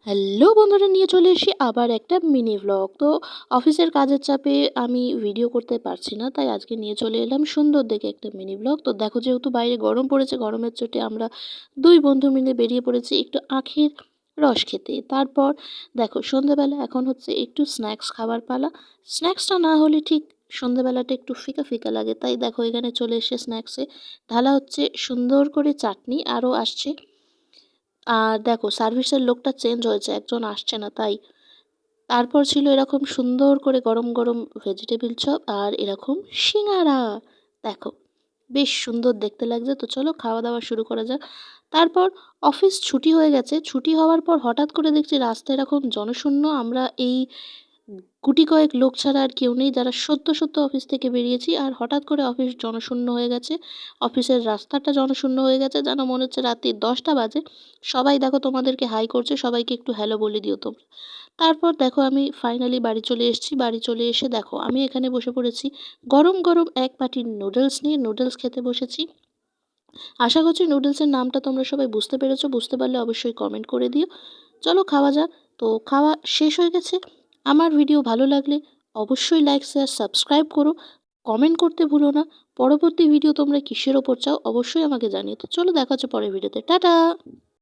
Hello বন্ধুরা, নিয়ে চলে এসেছি আবার একটা মিনি ভ্লগ। তো অফিসের কাজের চাপে আমি ভিডিও করতে পারছি না, তাই আজকে নিয়ে চলে এলাম সুন্দর দেখে একটা মিনি ভ্লগ। তো দেখো, যেহেতু বাইরে গরম পড়েছে, গরমের চোটে আমরা দুই বন্ধু মিলে বেরিয়ে পড়েছি একটু আখের রস খেতে। তারপর দেখো, সন্ধেবেলা এখন হচ্ছে একটু স্ন্যাক্স খাবার পালা। স্ন্যাক্সটা না হলে ঠিক সন্ধেবেলাটা একটু ফিকা ফিকা লাগে, তাই দেখো এখানে চলে এসে স্ন্যাক্সে ঢালা হচ্ছে সুন্দর করে চাটনি, আরও আসছে। আর দেখো, সার্ভিসের লোকটা চেঞ্জ হয়েছে, একজন আসছে না তাই। তারপর ছিল এরকম সুন্দর করে গরম গরম ভেজিটেবিল চপ আর এরকম সিঙ্গারা। দেখো, বেশ সুন্দর দেখতে লাগছে। তো চলো খাওয়া দাওয়া শুরু করা যাক। তারপর অফিস ছুটি হয়ে গেছে। ছুটি হওয়ার পর হঠাৎ করে দেখছি রাস্তা এরকম জনশূন্য। আমরা এই গুটি কয়েক লোক ছাড়া আর কেউ নেই, যারা সদ্য সদ্য অফিস থেকে বেরিয়েছি। আর হঠাৎ করে অফিস জনশূন্য হয়ে গেছে, অফিসের রাস্তাটা জনশূন্য হয়ে গেছে, যেন মনে হচ্ছে রাত্রি 10টা বাজে। সবাই দেখো তোমাদেরকে হাই করছে, সবাইকে একটু হ্যালো বলে দিও তোমরা। তারপর দেখো আমি ফাইনালি বাড়ি চলে এসেছি। বাড়ি চলে এসে দেখো আমি এখানে বসে পড়েছি গরম গরম এক বাটি নুডলস নিয়ে। নুডলস খেতে বসেছি। আশা করছি নুডলসের নামটা তোমরা সবাই বুঝতে পেরেছো। বুঝতে পারলে অবশ্যই কমেন্ট করে দিও। চলো খাওয়া যাক। তো খাওয়া শেষ হয়ে গেছে। আমার ভিডিও ভালো লাগলে অবশ্যই লাইক শেয়ার সাবস্ক্রাইব করো। কমেন্ট করতে ভুলো না। পরবর্তী ভিডিও তোমরা কিসের ওপর চাও অবশ্যই আমাকে জানিও। তো চলো দেখা হচ্ছে পরের ভিডিওতে। টাটা।